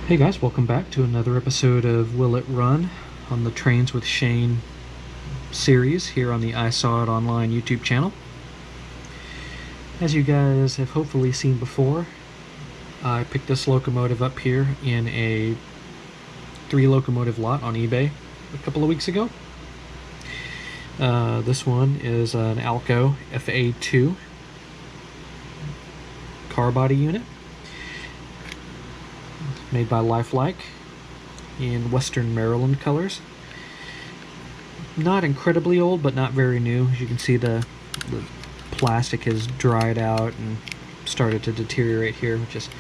Hey guys, welcome back to another episode of Will It Run on the Trains with Shane series here on the I Saw It Online YouTube channel. As you guys have hopefully seen before, I picked this locomotive up here in a 3-locomotive lot on eBay a couple of weeks ago. This one is an Alco FA-2 car body unit, made by Life-Like in Western Maryland colors. Not incredibly old, but not very new. As you can see, the plastic has dried out and started to deteriorate here, which is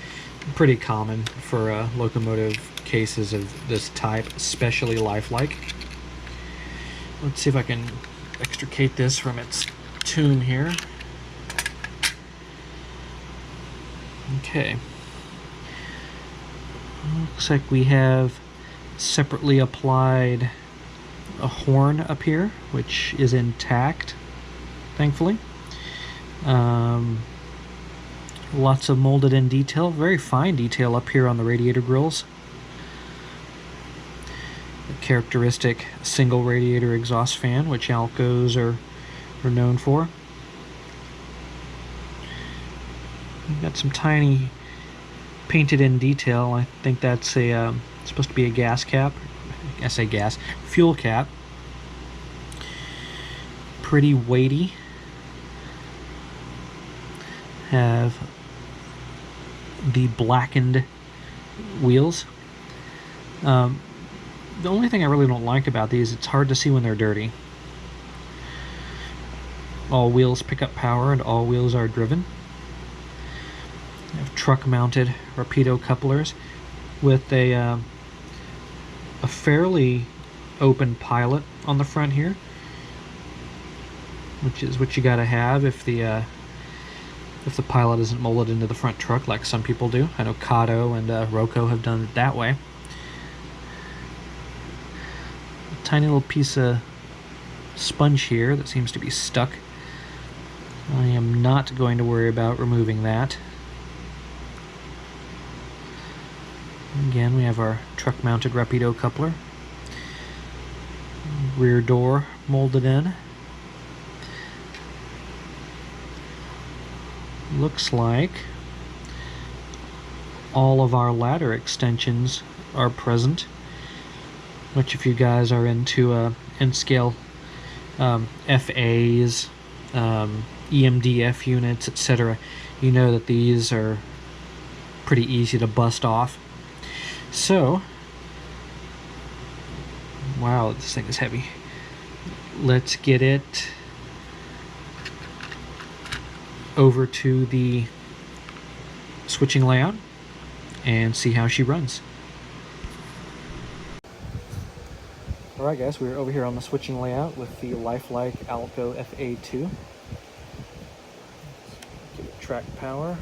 pretty common for locomotive cases of this type, especially Life-Like. Let's see if I can extricate this from its tomb here. Okay. Looks like we have separately applied a horn up here, which is intact, thankfully. Lots of molded in detail, very fine detail up here on the radiator grills. A characteristic single radiator exhaust fan, which Alcos are known for. We've got some tiny painted in detail. I think that's a supposed to be a gas cap. I say gas, fuel cap. Pretty weighty. Have the blackened wheels. The only thing I really don't like about these, it's hard to see when they're dirty. All wheels pick up power and all wheels are driven. Have truck-mounted Rapido couplers with a fairly open pilot on the front here, which is what you gotta have if the pilot isn't molded into the front truck like some people do. I know Kato and Roco have done it that way. A tiny little piece of sponge here that seems to be stuck. I am not going to worry about removing that. Again, we have our truck-mounted Rapido coupler. Rear door molded in. Looks like all of our ladder extensions are present, which if you guys are into N-scale FAs, EMDF units, etc., you know that these are pretty easy to bust off. So, wow, this thing is heavy. Let's get it over to the switching layout and see how she runs. Alright guys, we're over here on the switching layout with the Life-Like Alco FA-2. Let's give it track power.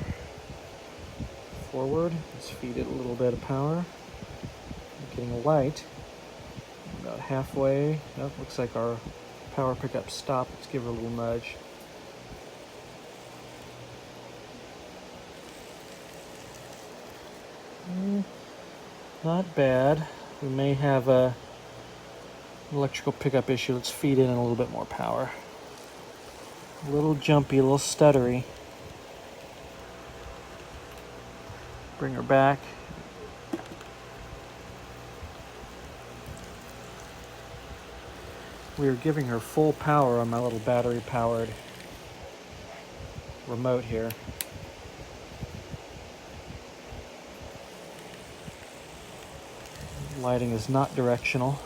Forward, let's feed it a little bit of power. Getting a light about halfway. Nope, looks like our power pickup stopped. Let's give her a little nudge. Not bad. We may have a electrical pickup issue. Let's feed in a little bit more power. A little jumpy, a little stuttery. Bring her back. We are giving her full power on my little battery-powered remote here. Lighting is not directional.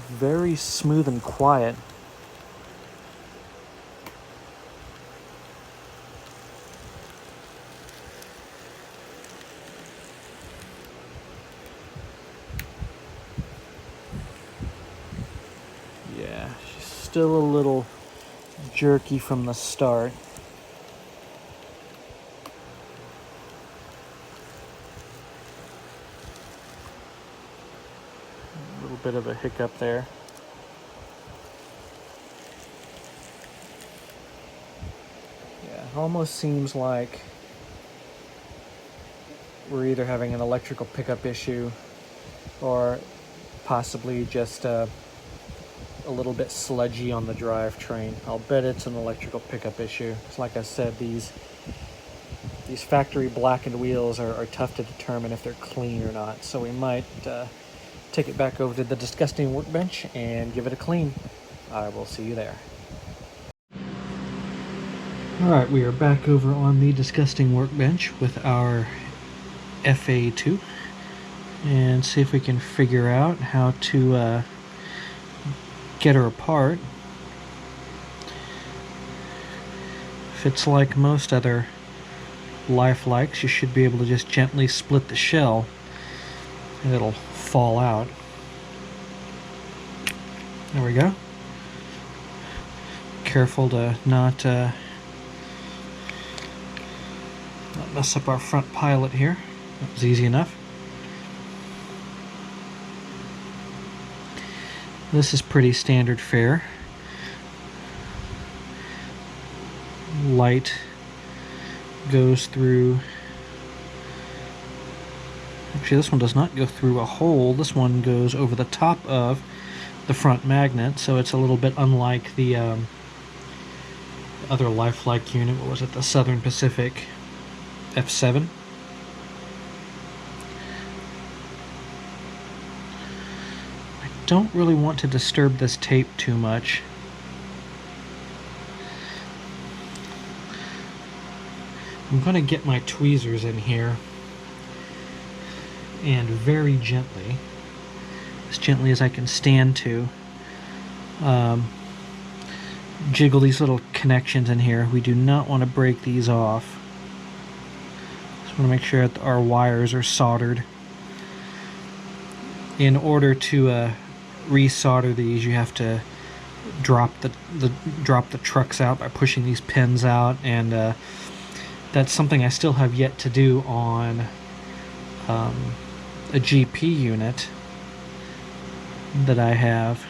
Very smooth and quiet. Yeah, she's still a little jerky from the start. little bit of a hiccup there. Yeah, it almost seems like we're either having an electrical pickup issue or possibly just a little bit sludgy on the drivetrain. I'll bet it's an electrical pickup issue. It's like I said, these factory blackened wheels are tough to determine if they're clean or not. So we might take it back over to the disgusting workbench and give it a clean. I will see you there. Alright, we are back over on the disgusting workbench with our FA-2 and see if we can figure out how to get her apart. If it's like most other Life-Likes, you should be able to just gently split the shell and it'll fall out. There we go. Careful to not mess up our front pilot here. That was easy enough. This is pretty standard fare. Light goes through. Actually, this one does not go through a hole. This one goes over the top of the front magnet, so it's a little bit unlike the other Life-Like unit. What was it? The Southern Pacific F7. I don't really want to disturb this tape too much. I'm going to get my tweezers in here and very gently, as gently as I can stand to, jiggle these little connections in here. We do not want to break these off. Just want to make sure that our wires are soldered. In order to resolder these, you have to drop the trucks out by pushing these pins out, and that's something I still have yet to do on a GP unit that I have.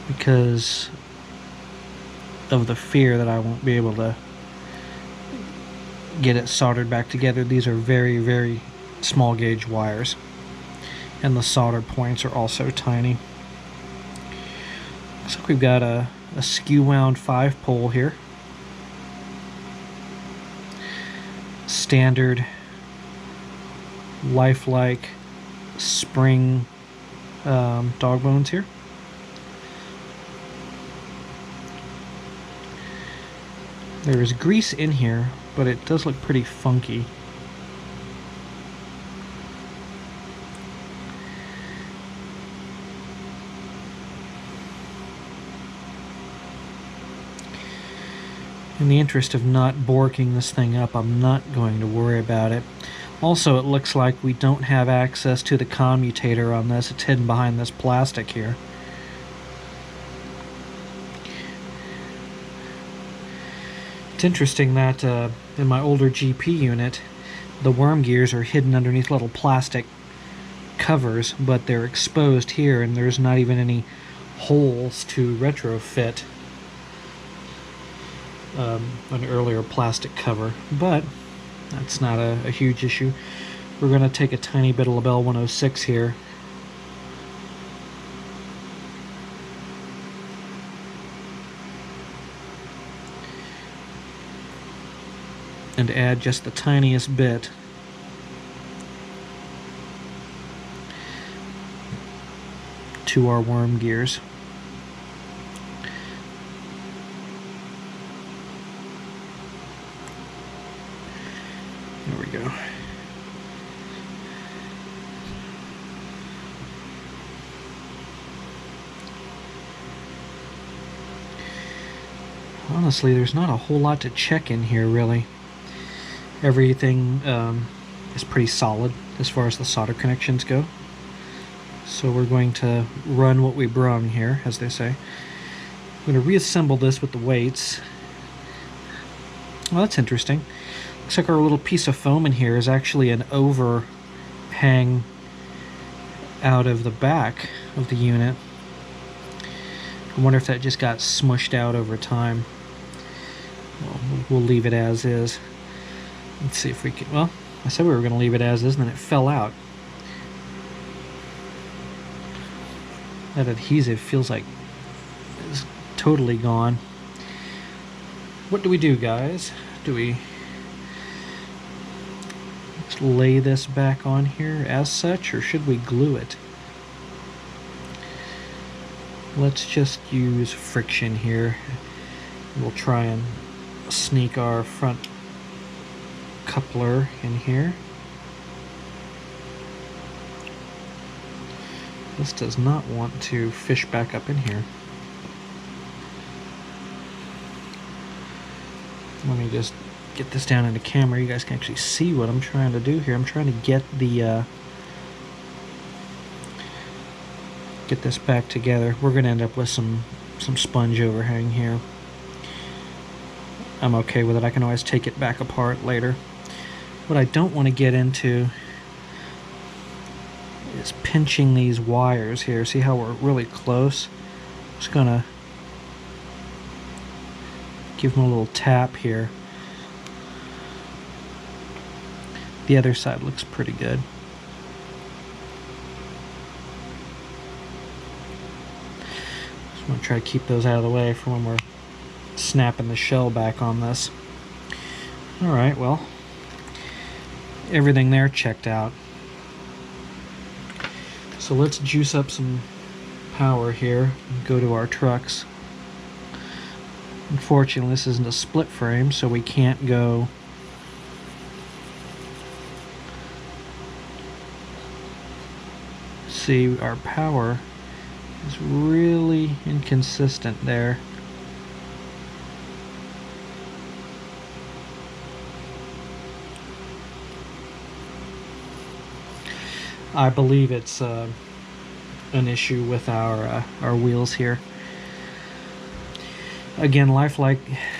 Because of the fear that I won't be able to get it soldered back together. These are very, very small gauge wires, and the solder points are also tiny. Looks like we've got a skew wound 5-pole here. Standard Life-Like spring dog bones here. There is grease in here, but it does look pretty funky. In the interest of not borking this thing up, I'm not going to worry about it. Also, it looks like we don't have access to the commutator on this. It's hidden behind this plastic here. It's interesting that in my older GP unit, the worm gears are hidden underneath little plastic covers, but they're exposed here, and there's not even any holes to retrofit an earlier plastic cover. But that's not a huge issue. We're going to take a tiny bit of Labelle 106 here and add just the tiniest bit to our worm gears. There we go. Honestly, there's not a whole lot to check in here, really. Everything is pretty solid as far as the solder connections go. So we're going to run what we brung here, as they say. I'm going to reassemble this with the weights Well, that's interesting. Looks like our little piece of foam in here is actually an overhang out of the back of the unit. I wonder if that just got smushed out over time. Well, we'll leave it as is. Let's see if we can... Well, I said we were going to leave it as is, and then it fell out. That adhesive feels like it's totally gone. What do we do, guys? Do we just lay this back on here as such, or should we glue it? Let's just use friction here. We'll try and sneak our front coupler in here. This does not want to fish back up in here. Let me just get this down into camera. You guys can actually see what I'm trying to do here. I'm trying to get the get this back together. We're going to end up with some sponge overhang here. I'm okay with it. I can always take it back apart later. What I don't want to get into is pinching these wires here. See how we're really close? Just gonna give them a little tap here. The other side looks pretty good. Just want to try to keep those out of the way for when we're snapping the shell back on this. Alright, well, everything there checked out. So let's juice up some power here and go to our trucks. Unfortunately, this isn't a split frame, so we can't go see. Our power is really inconsistent there. I believe it's an issue with our wheels here. Again, Life-Like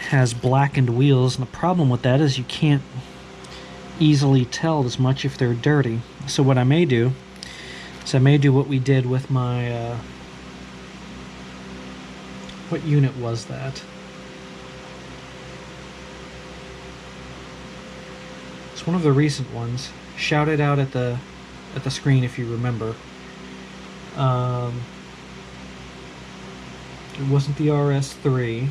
has blackened wheels, and the problem with that is you can't easily tell as much if they're dirty. So what I may do is I may do what we did with my what unit was that? It's one of the recent ones. Shout it out at the screen if you remember. It wasn't the RS3.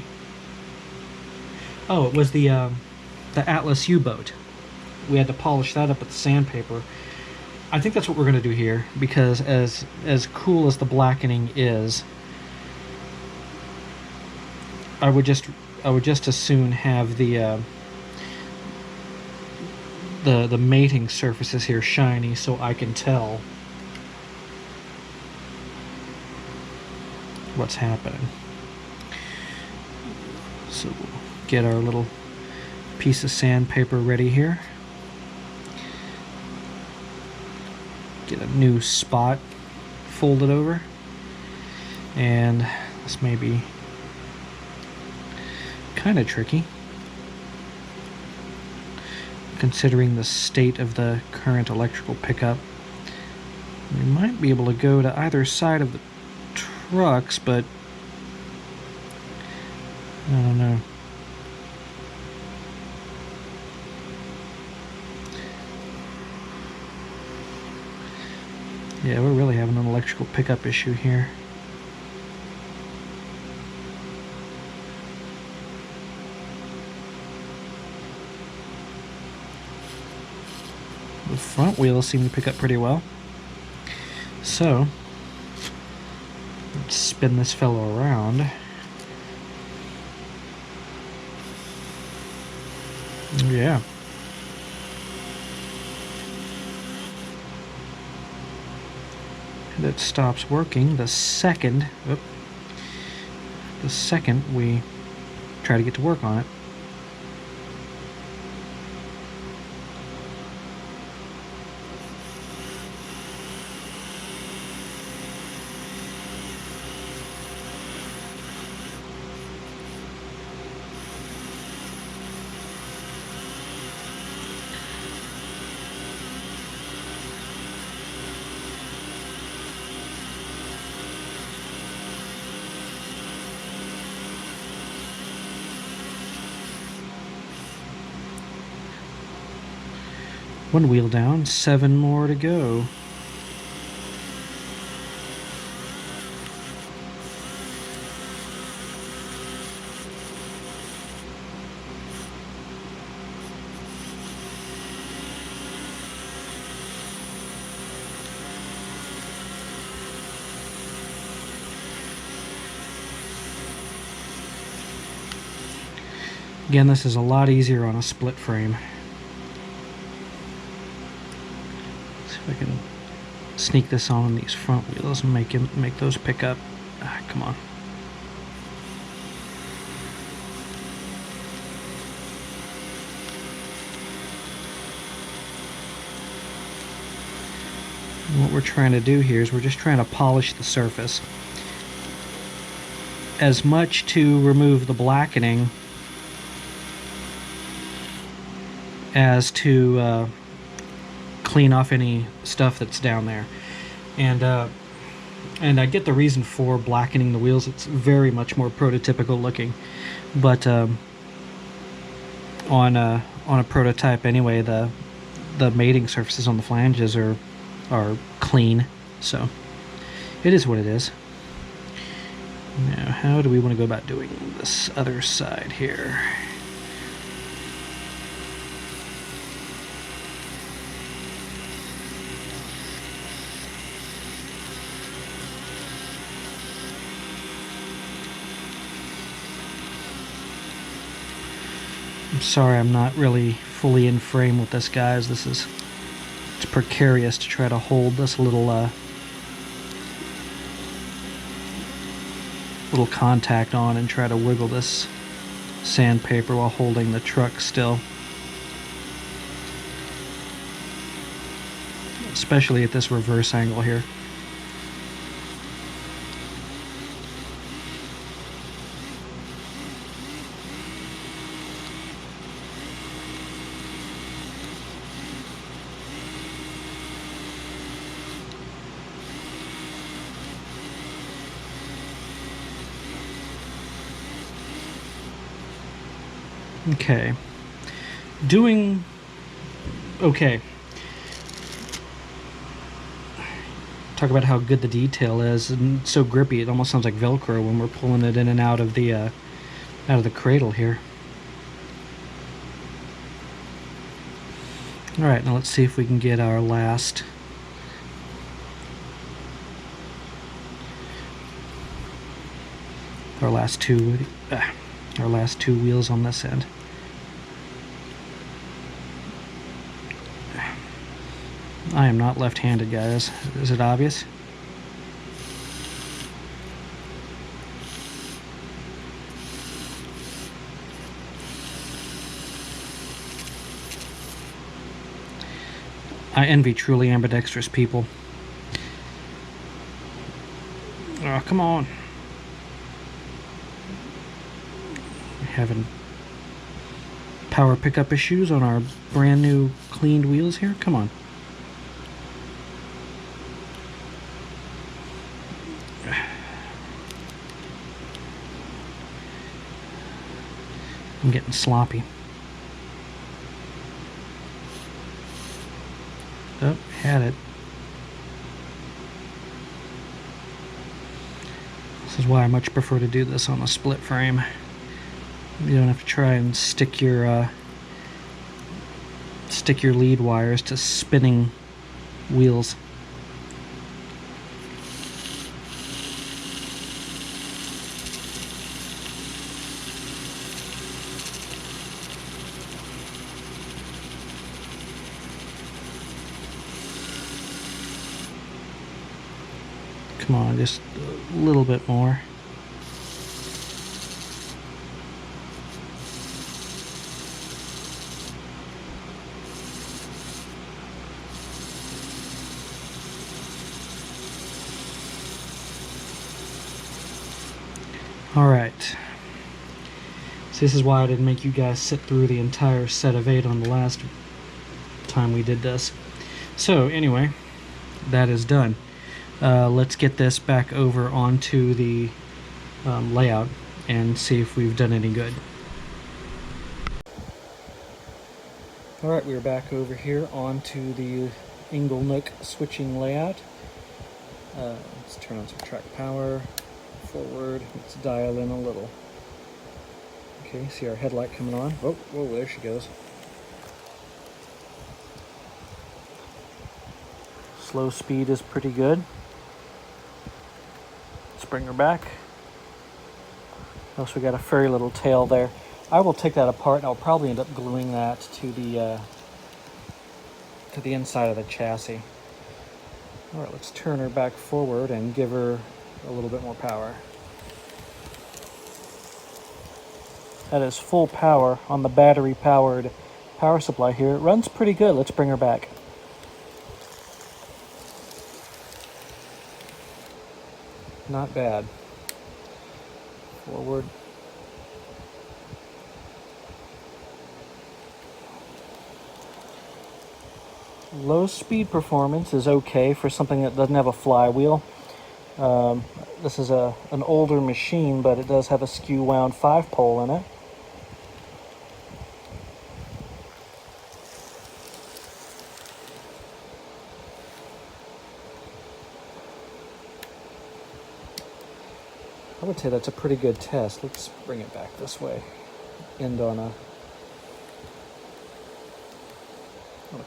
Oh, it was the Atlas U-boat. We had to polish that up with the sandpaper. I think that's what we're going to do here, because as cool as the blackening is, I would just as soon have the mating surfaces here shiny, so I can tell what's happening. So we'll get our little piece of sandpaper ready here. Get a new spot folded over, and this may be kind of tricky considering the state of the current electrical pickup. We might be able to go to either side of the trucks, but I don't know. Yeah, we're really having an electrical pickup issue here. The front wheels seem to pick up pretty well. So, let's spin this fellow around. Yeah. And it stops working the second we try to get to work on it. One wheel down, 7 more to go. Again, this is a lot easier on a split frame. See if I can sneak this on these front wheels and make those pick up. Ah, come on. And what we're trying to do here is we're just trying to polish the surface as much to remove the blackening as to clean off any stuff that's down there. And I get the reason for blackening the wheels. It's very much more prototypical looking, but on a prototype anyway, the mating surfaces on the flanges are clean, so it is what it is. Now, how do we want to go about doing this other side here? I'm sorry I'm not really fully in frame with this, guys. It's precarious to try to hold this little contact on and try to wiggle this sandpaper while holding the truck still. Especially at this reverse angle here. Okay, doing okay. Talk about how good the detail is, and so grippy. It almost sounds like Velcro when we're pulling it in and out of the cradle here. All right, now let's see if we can get our last two wheels on this end. I am not left-handed, guys. Is it obvious? I envy truly ambidextrous people. Oh, come on. Having power pickup issues on our brand new cleaned wheels here? Come on. I'm getting sloppy. Oh, had it. This is why I much prefer to do this on a split frame. You don't have to try and stick your lead wires to spinning wheels. Come on, just a little bit more. Alright, so this is why I didn't make you guys sit through the entire set of 8 on the last time we did this. So anyway, that is done. Let's get this back over onto the layout and see if we've done any good. Alright, we're back over here onto the Inglenook switching layout. Let's turn on some track power, forward, let's dial in a little. Okay, see our headlight coming on. Oh, whoa, there she goes. Slow speed is pretty good. Let's bring her back. Notice we got a very little tail there. I will take that apart and I'll probably end up gluing that to the inside of the chassis. All right, let's turn her back forward and give her a little bit more power. That is full power on the battery-powered power supply here. It runs pretty good. Let's bring her back. Not bad. Forward. Low speed performance is okay for something that doesn't have a flywheel. This is an older machine, but it does have a skew wound 5-pole in it. I would say that's a pretty good test. Let's bring it back this way. End on a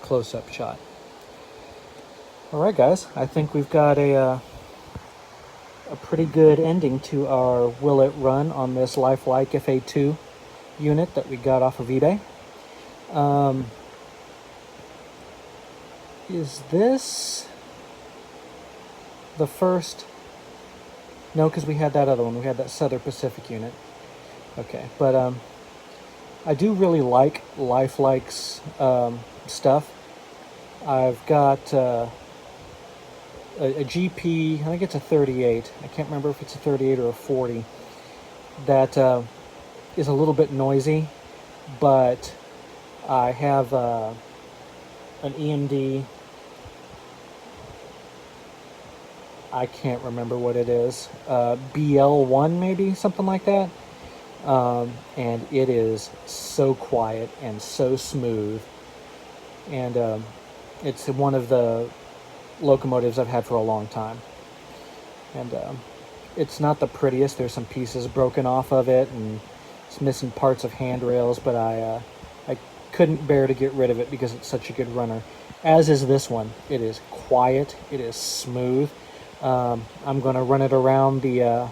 close-up shot. All right, guys, I think we've got a pretty good ending to our Will It Run on this Life-Like FA-2 unit that we got off of eBay. Is this the first? No, because we had that other one. We had that Southern Pacific unit. Okay, but I do really like Life-Like's stuff. I've got a GP, I think it's a 38. I can't remember if it's a 38 or a 40. That is a little bit noisy, but I have an EMD. I can't remember what it is. BL1 maybe, something like that. And it is so quiet and so smooth. And it's one of the locomotives I've had for a long time. And it's not the prettiest. There's some pieces broken off of it, and it's missing parts of handrails, but I couldn't bear to get rid of it because it's such a good runner. As is this one. It is quiet. It is smooth. I'm going to run it around the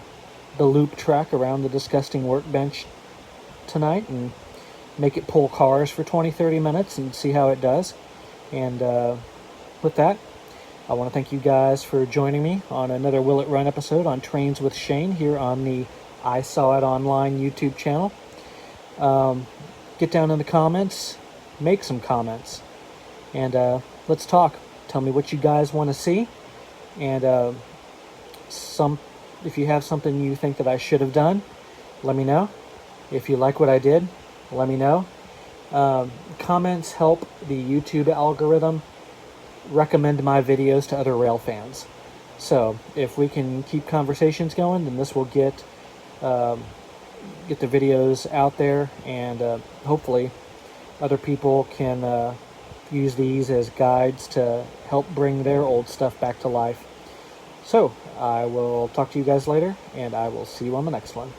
loop track around the disgusting workbench tonight and make it pull cars for 20-30 minutes and see how it does. And with that, I want to thank you guys for joining me on another Will It Run episode on Trains with Shane here on the I Saw It Online YouTube channel. Get down in the comments, make some comments, and let's talk. Tell me what you guys want to see, and if you have something you think that I should have done, let me know. If you like what I did, let me know. Comments help the YouTube algorithm recommend my videos to other rail fans. So if we can keep conversations going, then this will get the videos out there, and hopefully other people can use these as guides to help bring their old stuff back to life. So I will talk to you guys later, and I will see you on the next one.